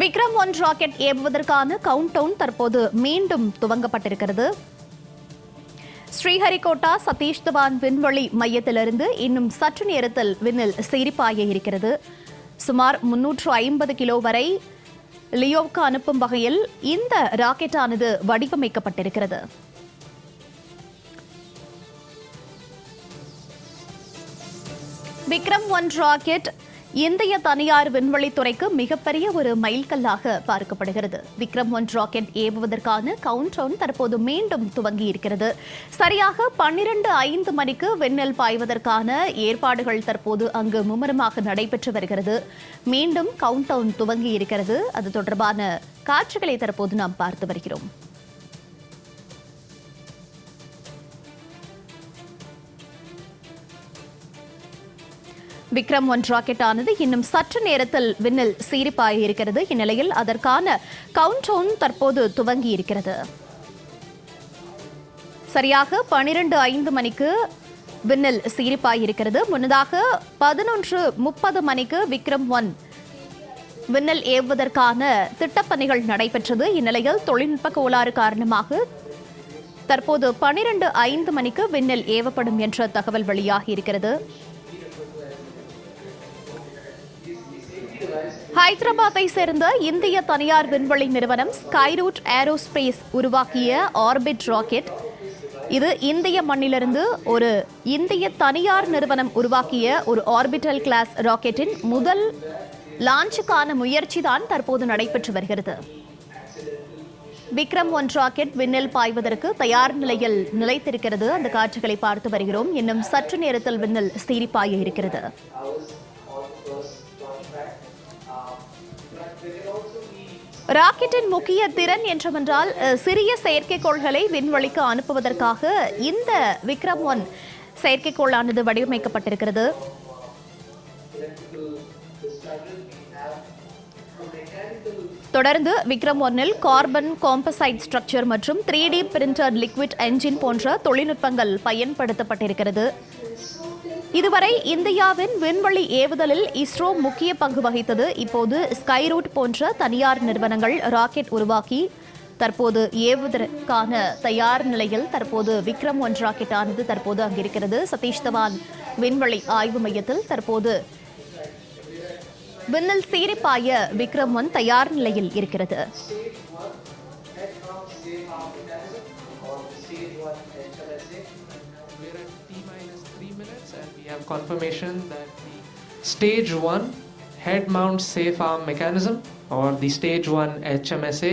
Vikram 1 rocket ஏவுவதற்கான count down தற்போது மீண்டும் துவங்கப்பட்டிருக்கிறது. ஸ்ரீஹரிகோட்டா சதீஷ் தவான் விண்வெளி மையத்திலிருந்து இன்னும் சற்று நேரத்தில் விண்ணில் சீரிப்பாய இருக்கிறது. சுமார் 350 கிலோ வரை லியோவுக்கு அனுப்பும் வகையில் இந்த ராக்கெட்டானது வடிவமைக்கப்பட்டிருக்கிறது. விக்ரம் 1 ராக்கெட் இந்திய தனியார் விண்வெளித்துறைக்கு மிகப்பெரிய ஒரு மைல்கல்லாக பார்க்கப்படுகிறது. விக்ரம் 1 ராக்கெட் ஏவுவதற்கான கவுண்ட் டவுன் தற்போது மீண்டும் துவங்கி இருக்கிறது. சரியாக 12:05 மணிக்கு விண்ணில் பாய்வதற்கான ஏற்பாடுகள் தற்போது அங்கு மும்முரமாக நடைபெற்று வருகிறது. மீண்டும் கவுண்ட் டவுன் துவங்கி இருக்கிறது. அது தொடர்பான காட்சிகளை தற்போது நாம் பார்த்து வருகிறோம். விக்ரம் 1 ராக்கெட் ஆனது இன்னும் சற்று நேரத்தில் விண்ணில் சீரிப்பாய இருக்கிறது. இந்நிலையில் அதற்கான கவுண்ட் டவுன் தற்போது துவங்கி இருக்கிறது. சரியாக 12:05 மணிக்கு விண்ணில் சீரிப்பாய் இருக்கிறது. முன்னதாக 11:30 மணிக்கு விக்ரம் 1 விண்ணில் ஏவுவதற்கான திட்டப்பணிகள் நடைபெற்றது. இந்நிலையில் தொழில்நுட்ப கோளாறு காரணமாக தற்போது 12:05 மணிக்கு விண்ணில் ஏவப்படும் என்ற தகவல் வெளியாகி இருக்கிறது. ஹைதராபாத்தை சேர்ந்த இந்திய தனியார் விண்வெளி நிறுவனம் ஸ்கைரூட் ஏரோஸ்பேஸ் உருவாக்கிய ஆர்பிட் ராக்கெட். இது இந்திய மண்ணிலிருந்து ஒரு இந்திய தனியார் நிறுவனம் உருவாக்கிய ஒரு ஆர்பிட்டல் கிளாஸ் ராக்கெட்டின் முதல் லான்ச்சுக்கான முயற்சி தான் தற்போது நடைபெற்று வருகிறது. விக்ரம் 1 ராக்கெட் விண்ணில் பாய்வதற்கு தயார் நிலையில் நிலைத்திருக்கிறது. அந்த காட்சிகளை பார்த்து வருகிறோம். இன்னும் சற்று நேரத்தில் விண்ணில் சீரிப்பாய இருக்கிறது. ராக்கெட்டின் முக்கிய திறன் என்னவென்றால் சிறிய செயற்கைக்கோள்களை விண்வெளிக்கு அனுப்புவதற்காக இந்த விக்ரம் 1 செயற்கைக்கோளானது வடிவமைக்கப்பட்டிருக்கிறது. தொடர்ந்து விக்ரம் 1 கார்பன் காம்போசைட் ஸ்ட்ரக்சர் மற்றும் 3D பிரிண்டட் லிக்விட் என்ஜின் போன்ற தொழில்நுட்பங்கள் பயன்படுத்தப்பட்டிருக்கிறது. இதுவரை இந்தியாவின் விண்வெளி ஏவுதலில் இஸ்ரோ முக்கிய பங்கு வகித்தது. இப்போது ஸ்கைரூட் போன்ற தனியார் நிறுவனங்கள் ராக்கெட் உருவாக்கி தற்போது ஏவுவதற்கான தயார் நிலையில் தற்போது விக்ரம் 1 ராக்கெட் ஆனது தற்போது அங்கிருக்கிறது. சதீஷ் தவான் விண்வெளி ஆய்வு மையத்தில் தற்போது விண்ணில் சீரிப்பாய விக்ரம் 1 தயார் நிலையில் இருக்கிறது. Have confirmation that the stage 1 head mount safe arm mechanism or the stage 1 HMSA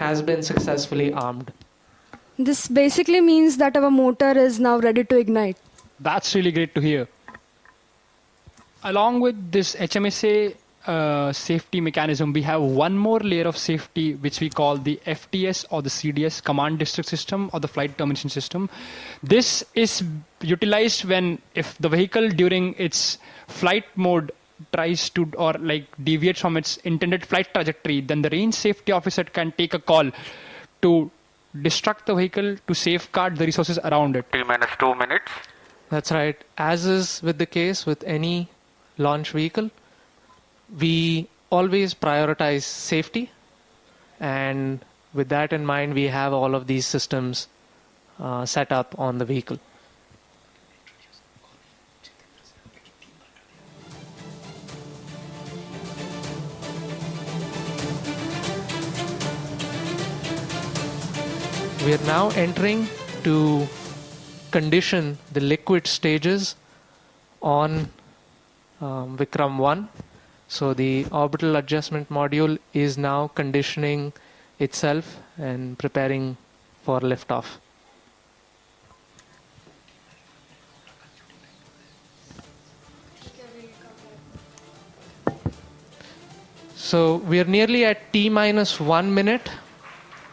has been successfully armed. This basically means that our motor is now ready to ignite. That's really great to hear. Along with this HMSA safety mechanism, we have one more layer of safety which we call the FTS or the CDS, command district system or the flight termination system. This is utilized when if the vehicle during its flight mode tries to or like deviates from its intended flight trajectory, then the range safety officer can take a call to distract the vehicle to safeguard the resources around it. T-2 minutes. That's right. As is with the case with any launch vehicle, we always prioritize safety, and with that in mind we have all of these systems set up on the vehicle. We are now entering to condition the liquid stages on Vikram 1. So the orbital adjustment module is now conditioning itself and preparing for liftoff. So we are nearly at T-1 minute.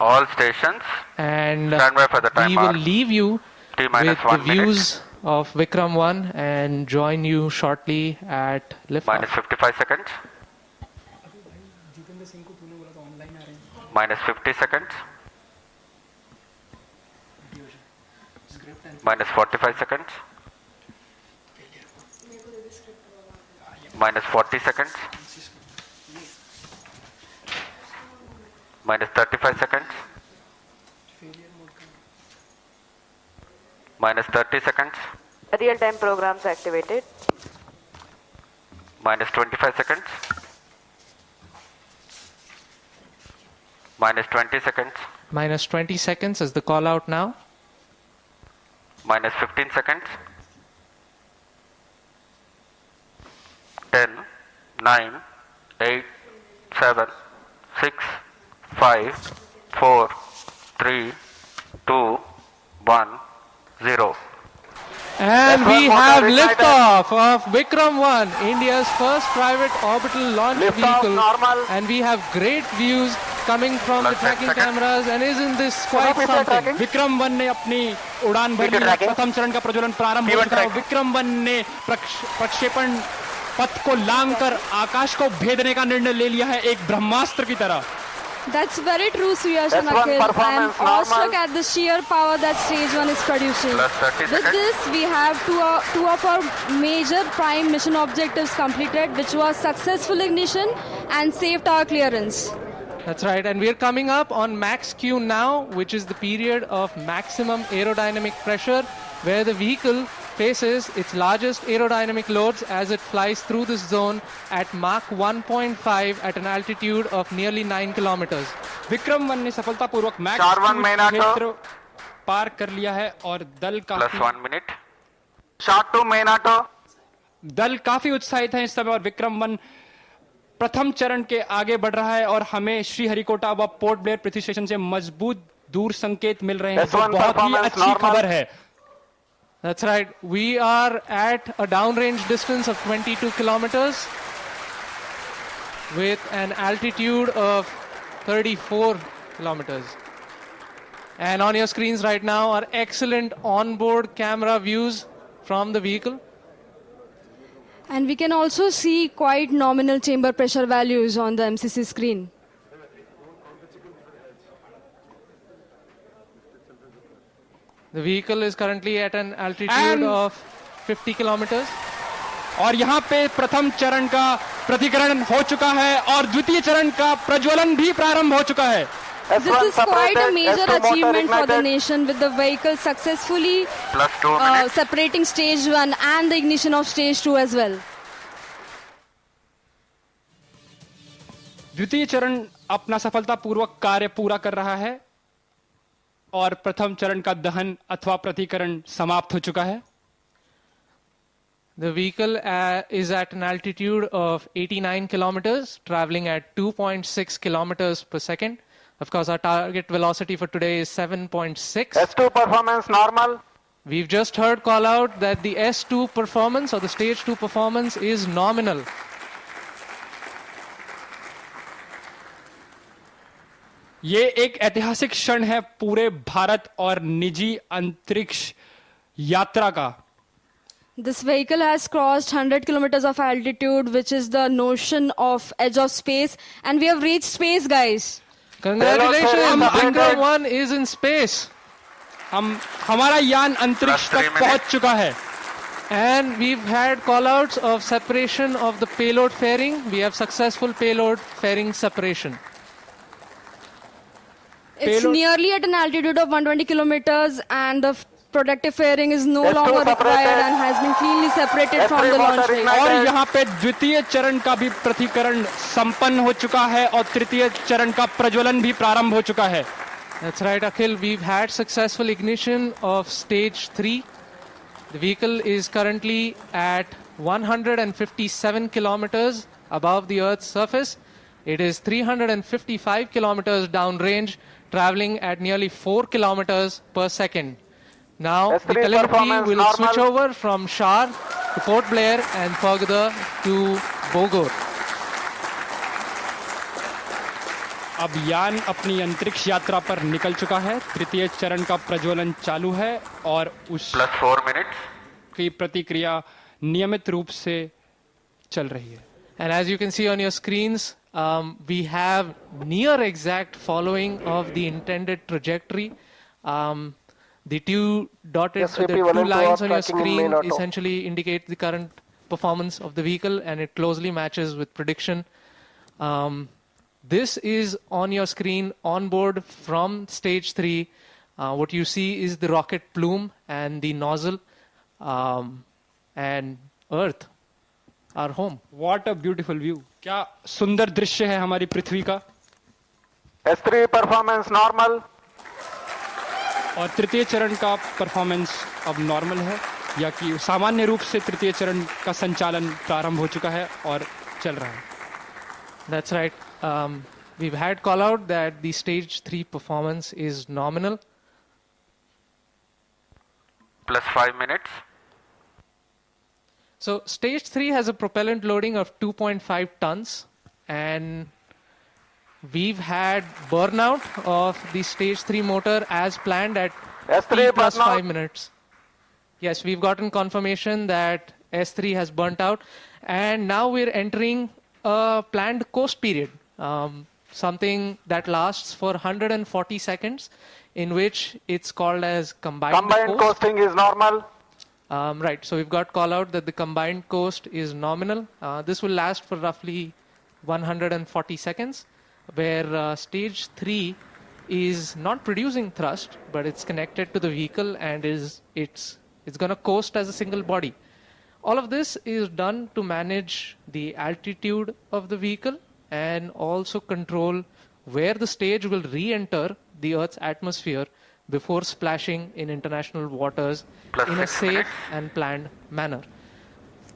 All stations. And stand by for the timer. we will leave you with the views of Vikram 1 and join you shortly at liftoff. Minus 55 seconds. Minus 50 seconds. Minus 45 seconds. Minus 40 seconds. minus 35 seconds, minus 30 seconds, Real-time programs activated. minus 25 seconds, minus 20 seconds, Minus 20 seconds is the call out now. minus 15 seconds, 10, 9, 8, 7, 6, 5, 4, 3, 2, 1, 0. And we motor have ignited. liftoff of Vikram 1, India's first private orbital launch Liftoff vehicle. normal. And we have great views coming from the Plus 10 tracking seconds. cameras. And isn't this quite something? Vikram 1 ने अपनी उड़ान भर ली है। प्रथम चरण का प्रज्वलन प्रारंभ हो चुका है। विक्रम 1 ने प्रक्षेपण पथ को लांघकर आकाश को भेदने का निर्णय ले लिया है एक ब्रह्मास्त्र की तरह। That's very true, Suyash and That's one Akhil. I am performance awestruck normal. at the sheer power that stage 1 is producing. Plus 30 With seconds. this, we have two of our major prime mission objectives completed, which was successful ignition and safe tower clearance. That's right. And we're coming up on max Q now, which is the period of maximum aerodynamic pressure, where the vehicle faces its largest aerodynamic loads as it flies through this zone at Mach 1.5 at an altitude of nearly 9 kilometers. Vikram 1 ने सफलतापूर्वक max Star one main auto. क्षेत्र पार कर लिया है और Plus 1 minute. Short to main auto. दल काफी उत्साहित है इस समय और विक्रम 1 प्रथम चरण के आगे बढ़ रहा है और हमें श्रीहरिकोटा व पोर्ट ब्लेयर पृथ्वी स्टेशन से मजबूत दूर संकेत मिल रहे हैं जो S1 बहुत ही performance अच्छी normal. खबर है। That's right. We are at a downrange distance of 22 kilometers with an altitude of 34 kilometers. And on your screens right now are excellent onboard camera views from the vehicle. And we can also see quite nominal chamber pressure values on the MCC screen. The vehicle is currently at an altitude And- of 50 kilometers. और यहाँ पे प्रथम चरण का प्रतिकरण हो चुका है और द्वितीय चरण का प्रज्वलन भी प्रारंभ हो चुका है। This is quite a major achievement for the nation, with the vehicle successfully Plus 2 minutes. separating stage 1 and the ignition of stage 2 as well. द्वितीय चरण अपना सफलतापूर्वक कार्य पूरा कर रहा है और प्रथम चरण का दहन अथवा प्रतिकरण समाप्त हो चुका है। The vehicle is at an altitude of 89 kilometers, traveling at 2.6 kilometers per second. Of course, our target velocity for today is 7.6. S2 performance normal. We've just heard call out that the S2 performance or the stage 2 performance is nominal. ये एक ऐतिहासिक क्षण है पूरे भारत और निजी अंतरिक्ष यात्रा का। This vehicle has crossed 100 kilometers of altitude, which is the notion of edge of space, and we have reached space, guys. Congratulations, Vikram 1 is in space. हमारा यान अंतरिक्ष Plus 3 तक पहुंच चुका है। And we've had call-outs of separation of the payload fairing. We have successful payload fairing separation. It's Payload- nearly at an altitude of 120 kilometers, and the protective fairing is no longer required and has been cleanly separated from the launch vehicle. और यहाँ पे द्वितीय चरण का भी प्रतिकरण संपन्न हो चुका है और तृतीय चरण का प्रज्वलन भी प्रारंभ हो चुका है। That's right, Akhil. We've had successful ignition of stage 3. The vehicle is currently at 157 kilometers above the Earth's surface. It is 355 kilometers downrange, traveling at nearly 4 kilometers per second. Now, the S3 telemetry performance will normal. switch over from Shar to Port Blair and further to Bogor. अब यान अपनी अंतरिक्ष यात्रा पर निकल चुका है। तृतीय चरण का प्रज्वलन चालू है और उसकी Plus 4 minutes. प्रतिक्रिया नियमित रूप से चल रही है। And as you can see on your screens, we have near exact following of the intended trajectory. The two lines on your screen essentially indicate the current performance of the vehicle, and it closely matches with prediction. This is on your screen on board from stage 3. What you see is the rocket plume and the nozzle, and Earth, our home. What a beautiful view. क्या सुंदर दृश्य है हमारी पृथ्वी का. S3 performance normal. और तृतीय चरण का परफॉर्मेंस अब नॉर्मल है, या कि सामान्य रूप से तृतीय चरण का संचालन प्रारंभ हो चुका है और चल रहा है. That's right. We've had call out that the stage 3 performance is nominal. Plus 5 minutes. So stage 3 has a propellant loading of 2.5 tons, and we've had burnout of the stage 3 motor as planned at S3 T plus burnout. 5 minutes. Yes, we've gotten confirmation that S3 has burnt out, and now we're entering a planned coast period, something that lasts for 140 seconds, in which it's called as combined coast. Coasting is normal. Right, so we've got call out that the combined coast is nominal. This will last for roughly 140 seconds, where stage 3 is not producing thrust, but it's connected to the vehicle and it's going to coast as a single body. All of this is done to manage the altitude of the vehicle and also control where the stage will re-enter the Earth's atmosphere before splashing in international waters Plus in a 6 safe minutes. and planned manner.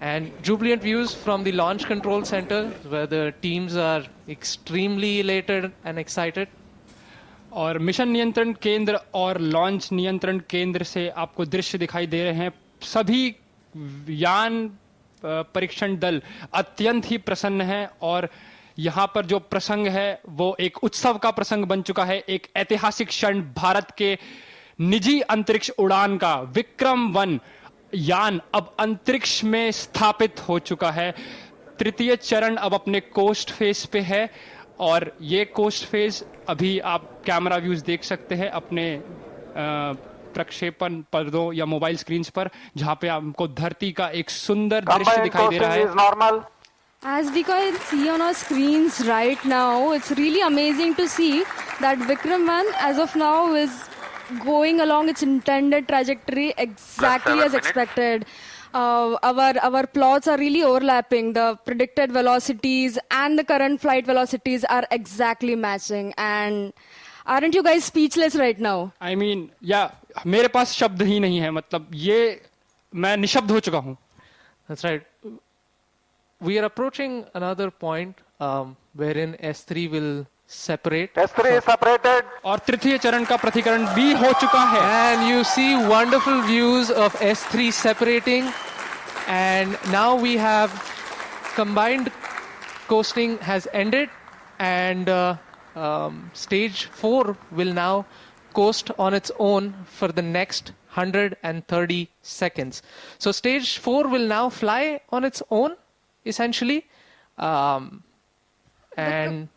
And jubilant views from the launch control center, where the teams are extremely elated and excited. और mission नियंत्रण केंद्र और launch नियंत्रण केंद्र से आपको दृश्य दिखाई दे रहे हैं. सभी यान परीक्षण दल अत्यंत ही प्रसन्न है, और यहाँ पर जो प्रसंग है वो एक उत्सव का प्रसंग बन चुका है. एक ऐतिहासिक क्षण भारत के निजी अंतरिक्ष उड़ान का. विक्रम-1 यान अब अंतरिक्ष में स्थापित हो चुका है. तृतीय चरण अब अपने कोस्ट फेज पे है, और ये कोस्ट फेज अभी आप कैमरा व्यूज देख सकते हैं अपने प्रक्षेपण पर्दों या मोबाइल स्क्रीन्स पर, जहां पे आपको धरती का एक सुंदर दृश्य दिखाई दे रहा है. is normal. As we can see on our screens right now, it's really amazing to see that Vikram-1 as of now is going along its intended trajectory exactly Plus 7 as minutes. expected. Our plots are really overlapping. The predicted velocities and the current flight velocities are exactly matching. And aren't you guys speechless right now? I mean, या मेरे पास शब्द ही नहीं है. मतलब ये मैं निशब्द हो चुका हूं. That's right. We are approaching another point wherein S3 will separate. S3 is separated. और तृतीय चरण का प्रतिकरण भी हो चुका है. And you see wonderful views of S3 separating. And now we have combined coasting has ended, and stage 4 will now coast on its own for the next 130 seconds. So stage 4 will now fly on its own, essentially. And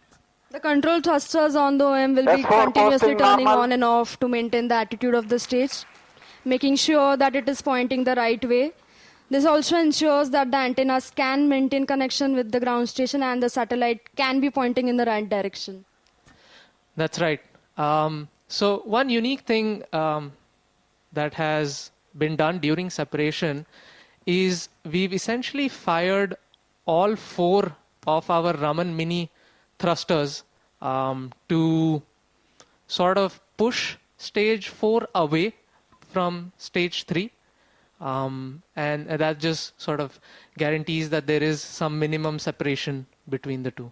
The control thrusters on the OM will be S4 continuously posting turning normal. on and off to maintain the attitude of the stage, making sure that it is pointing the right way. This also ensures that the antennas can maintain connection with the ground station and the satellite can be pointing in the right direction. That's right. So one unique thing that has been done during separation is we've essentially fired all 4 of our Raman Mini thrusters to sort of push stage 4 away from stage 3. And that just sort of guarantees that there is some minimum separation between the two.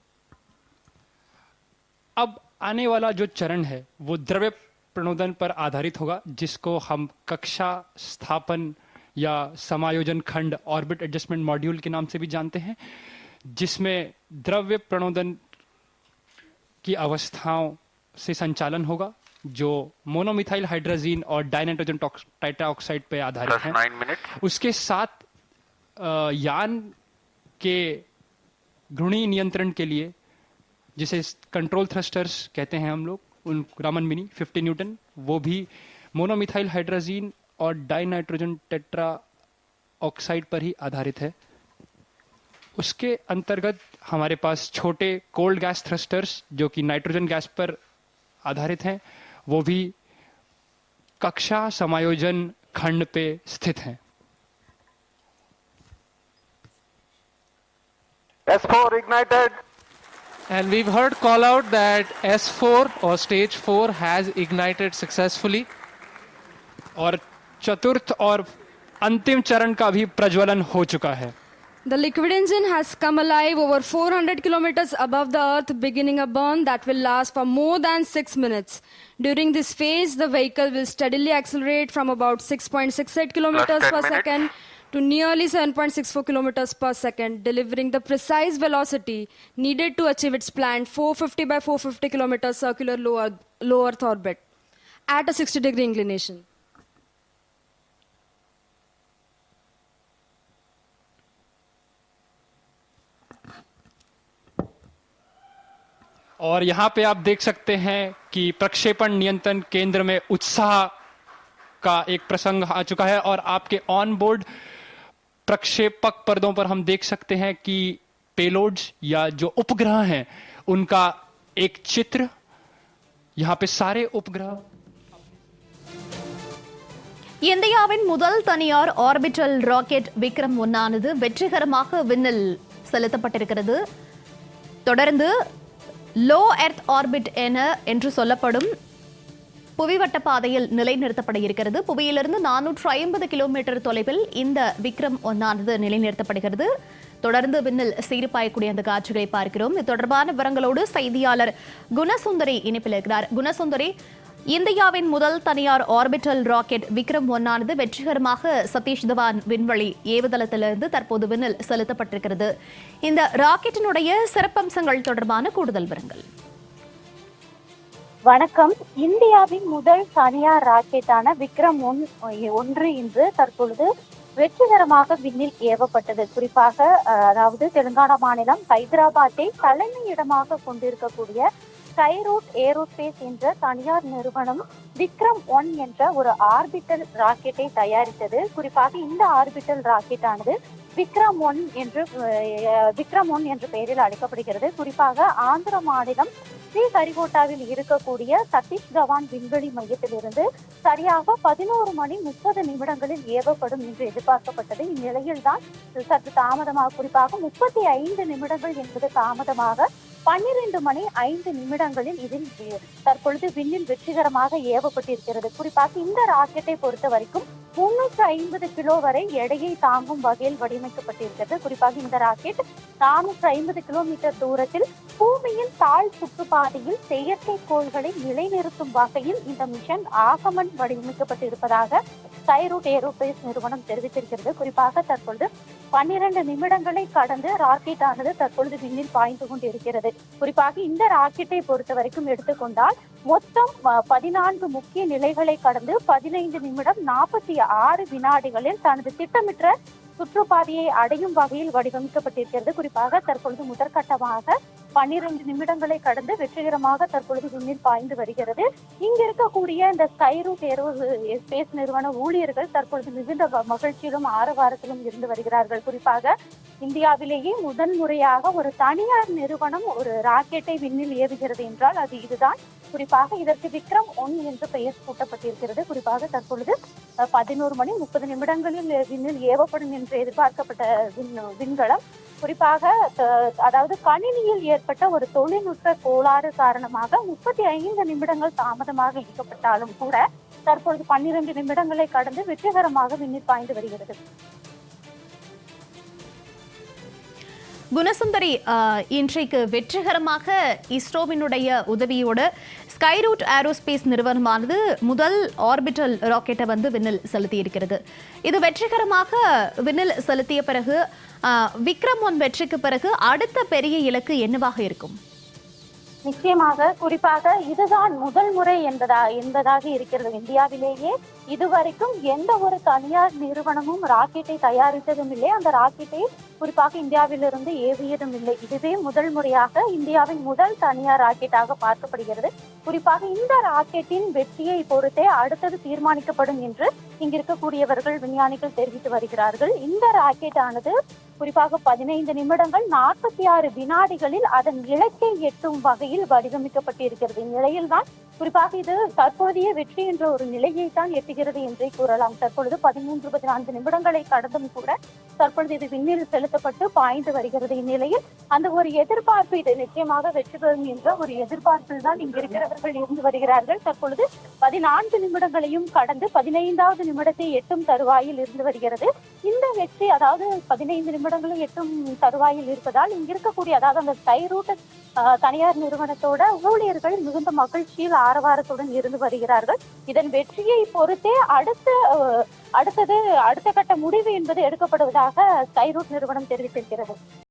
अब आने वाला जो चरण है वो द्रव्य प्रणोदन पर आधारित होगा, जिसको हम कक्षा स्थापन या समायोजन खंड ऑर्बिट एडजस्टमेंट मॉड्यूल के नाम से भी जानते हैं, जिसमें द्रव्य प्रणोदन की अवस्थाओं से संचालन होगा, जो मोनोमिथाइल हाइड्रोजीन और डाइनाइट्रोजन टाइट्राऑक्साइड पे आधारित Plus है. 9 minutes. उसके साथ यान के घूर्णी नियंत्रण के लिए, जिसे कंट्रोल थ्रस्टर्स कहते हैं हम लोग, उन रामन मिनी 50 न्यूटन, वो भी मोनोमिथाइल हाइड्रोजीन और डाइनाइट्रोजन टेट्रा ऑक्साइड पर ही आधारित है. उसके अंतर्गत हमारे पास छोटे कोल्ड गैस थ्रस्टर्स जो कि नाइट्रोजन गैस पर आधारित हैं, वो भी कक्षा समायोजन खंड पे स्थित हैं। S4 ignited. And we've heard call out that S4 or stage 4 has ignited successfully. और चतुर्थ और अंतिम चरण का भी प्रज्वलन हो चुका है। The liquid engine has come alive over 400 kilometers above the earth, beginning a burn that will last for more than 6 minutes. During this phase, the vehicle will steadily accelerate from about 6.68 kilometers Last 10 per minutes. second to nearly 7.64 kilometers per second, delivering the precise velocity needed to achieve its planned 450 by 450 kilometers circular low Earth orbit at a 60-degree inclination. और यहाँ पे आप देख सकते हैं कि प्रक्षेपण नियंत्रण केंद्र में उत्साह का एक प्रसंग आ चुका है और आपके ऑन बोर्ड प्रक्षेपक पर्दों पर हम देख सकते हैं कि पेलोड्स या जो उपग्रह हैं उनका एक चित्र, यहाँ पे सारे उपग्रह இந்தியாவின் முதல் தனியார் ஆர்பிட்டல் ராக்கெட் விக்ரம் 1 ஆனது வெற்றிகரமாக விண்ணில் செலுத்தப்பட்டிருக்கிறது. தொடர்ந்து லோ எர்த் ஆர்பிட் என்று சொல்லப்படும் புவிவட்ட பாதையில் நிலைநிறுத்தப்பட இருக்கிறது. புவியிலிருந்து 450 கிலோமீட்டர் தொலைவில் இந்த விக்ரம் 1 ஆனது நிலைநிறுத்தப்படுகிறது. தொடர்ந்து விண்ணில் சீர்பாயக்கூடிய அந்த காட்சிகளை பார்க்கிறோம். இது தொடர்பான விவரங்களோடு செய்தியாளர் குணசுந்தரி இணைப்பில் இருக்கிறார். குணசுந்தரி, இந்தியாவின் முதல் தனியார் ஆர்பிட்டல் ராக்கெட் விக்ரம் 1 ஆனது வெற்றிகரமாக சதீஷ் தவான் விண்வெளி ஏவுதளத்திலிருந்து தற்போது விண்ணில் செலுத்தப்பட்டிருக்கிறது. இந்த ராக்கெட்டினுடைய சிறப்பம்சங்கள் தொடர்பான கூடுதல் விவரங்கள். வணக்கம். இந்தியாவின் முதல் தனியார் ராக்கெட்டான விக்ரம் 1 இன்று தற்பொழுது வெற்றிகரமாக விண்ணில் ஏவப்பட்டது. குறிப்பாக அதாவது தெலுங்கானா மாநிலம் ஹைதராபாத்தை தலைமையிடமாக கொண்டிருக்கக்கூடிய ஸ்கைரூட் ஏரோஸ்பேஸ் என்ற தனியார் நிறுவனம் விக்ரம் 1 என்ற ஒரு ஆர்பிட்டல் ராக்கெட்டை தயாரித்தது. குறிப்பாக இந்த ஆர்பிட்டல் ராக்கெட் ஆனது விக்ரம் 1 என்ற பெயரில் அழைக்கப்படுகிறது. குறிப்பாக ஆந்திர மாநிலம் ஸ்ரீஹரிகோட்டாவில் இருக்கக்கூடிய சதீஷ் தவான் விண்வெளி மையத்திலிருந்து சரியாக 11:30 ஏவப்படும் என்று எதிர்பார்க்கப்பட்டது. இந்நிலையில்தான் சற்று தாமதமாக, குறிப்பாக 35 நிமிடங்கள் என்பது தாமதமாக 12:05 இதில் தற்பொழுது விண்ணில் வெற்றிகரமாக ஏவப்பட்டிருக்கிறது. குறிப்பாக இந்த ராக்கெட்டை பொறுத்த வரைக்கும் 350 கிலோ வரை எடையை தாங்கும் வகையில் வடிவமைக்கப்பட்டிருக்கிறது. குறிப்பாக இந்த ராக்கெட் 450 கிலோமீட்டர் தூரத்தில் பூமியின் தாழ் சுற்றுப்பாதையில் செயற்கைக்கோள்களை நிலைநிறுத்தும் வகையில் இந்த மிஷன் ஆகமன் வடிவமைக்கப்பட்டிருப்பதாக ஸ்கைரூட் ஏரோஸ்பேஸ் நிறுவனம் தெரிவித்திருக்கிறது. குறிப்பாக தற்பொழுது 12 நிமிடங்களை கடந்து ராக்கெட் ஆனது தற்பொழுது விண்ணில் பாய்ந்து கொண்டிருக்கிறது. குறிப்பாக இந்த ராக்கெட்டை பொறுத்த வரைக்கும் எடுத்துக்கொண்டால் மொத்தம் 14 முக்கிய நிலைகளை கடந்து 15 நிமிடம் 46 வினாடிகளில் தனது திட்டமிட்ட சுற்றுப்பாதையை அடையும் வகையில் வடிவமைக்கப்பட்டிருக்கிறது. குறிப்பாக தற்பொழுது முதற்கட்டமாக 12 நிமிடங்களை கடந்து வெற்றிகரமாக தற்பொழுது விண்ணில் பாய்ந்து வருகிறது. இங்க இருக்கக்கூடிய இந்த ஸ்கைரூட் ஏரோஸ்பேஸ் நிறுவன ஊழியர்கள் தற்பொழுது மிகுந்த மகிழ்ச்சியிலும் ஆரவாரத்திலும் இருந்து வருகிறார்கள். குறிப்பாக இந்தியாவிலேயே முதன் முறையாக ஒரு தனியார் நிறுவனம் ஒரு ராக்கெட்டை விண்ணில் ஏவுகிறது என்றால் அது இதுதான். குறிப்பாக இதற்கு விக்ரம் 1 என்று பெயர் சூட்டப்பட்டிருக்கிறது. குறிப்பாக தற்பொழுது 11:30 விண்ணில் ஏவப்படும் என்று எதிர்பார்க்கப்பட்ட விண்கலம் குறிப்பாக அதாவது கணினியில் ஏற்பட்ட ஒரு தொழில்நுட்ப கோளாறு காரணமாக 35 நிமிடங்கள் தாமதமாக இயக்கப்பட்டாலும் கூட தற்பொழுது 12 நிமிடங்களை கடந்து வெற்றிகரமாக விண்ணில் பாய்ந்து வருகிறது. குணசுந்தரி, இன்றைக்கு வெற்றிகரமாக இஸ்ரோவினுடைய உதவியோடு ஸ்கைரூட் ஏரோஸ்பேஸ் நிறுவனமானது முதல் ஆர்பிட்டல் ராக்கெட்டை விண்ணில் செலுத்தி இருக்கிறது. இது வெற்றிகரமாக விண்ணில் செலுத்திய பிறகு விக்ரம் 1 வெற்றிக்கு பிறகு அடுத்த பெரிய இலக்கு என்னவாக இருக்கும்? நிச்சயமாக, குறிப்பாக இதுதான் முதல் முறை என்பதாக இருக்கிறது. இந்தியாவிலேயே இதுவரைக்கும் எந்த ஒரு தனியார் நிறுவனமும் ராக்கெட்டை தயாரித்ததும் இல்லை. அந்த ராக்கெட்டை குறிப்பாக இந்தியாவிலிருந்து ஏவியதும் இல்லை. இதுவே முதல் முறையாக இந்தியாவின் முதல் தனியார் ராக்கெட்டாக பார்க்கப்படுகிறது. குறிப்பாக இந்த ராக்கெட்டின் வெற்றியை பொறுத்தே அடுத்தது தீர்மானிக்கப்படும் என்று இங்கிருக்கக்கூடியவர்கள் விஞ்ஞானிகள் தெரிவித்து வருகிறார்கள். இந்த ராக்கெட் ஆனது குறிப்பாக 15 நிமிடங்கள் 46 வினாடிகளில் அதன் இலக்கை எட்டும் வகையில் வடிவமைக்கப்பட்டிருக்கிறது. இந்நிலையில்தான் குறிப்பாக இது தற்போதைய வெற்றி என்ற ஒரு நிலையை தான் எட்டுகிறது என்றே கூறலாம். தற்பொழுது 13-14 நிமிடங்களை கடந்தும் கூட தற்பொழுது இது விண்ணில் செலுத்தப்பட்டு பாய்ந்து வருகிறது. இந்நிலையில் அந்த ஒரு எதிர்பார்ப்பு, இது நிச்சயமாக வெற்றி பெறும் என்ற ஒரு எதிர்பார்ப்பில் தான் இங்கிருக்கிறவர்கள் இருந்து வருகிறார்கள். தற்பொழுது 14 நிமிடங்களையும் கடந்து 15வது நிமிடத்தை எட்டும் தருவாயில் இருந்து வருகிறது. இந்த வெற்றி, அதாவது 15 நிமிடங்களும் எட்டும் தருவாயில் இருப்பதால் இங்கிருக்கக்கூடிய, அதாவது அந்த ஸ்கைரூட் தனியார் நிறுவனத்தோட ஊழியர்கள் மிகுந்த மகிழ்ச்சியில் ஆரவாரத்துடன் இருந்து வருகிறார்கள். இதன் வெற்றியை பொறுத்தே அடுத்த கட்ட முடிவு என்பது எடுக்கப்படுவதாக ஸ்கைரூட் நிறுவனம் தெரிவித்திருக்கிறது.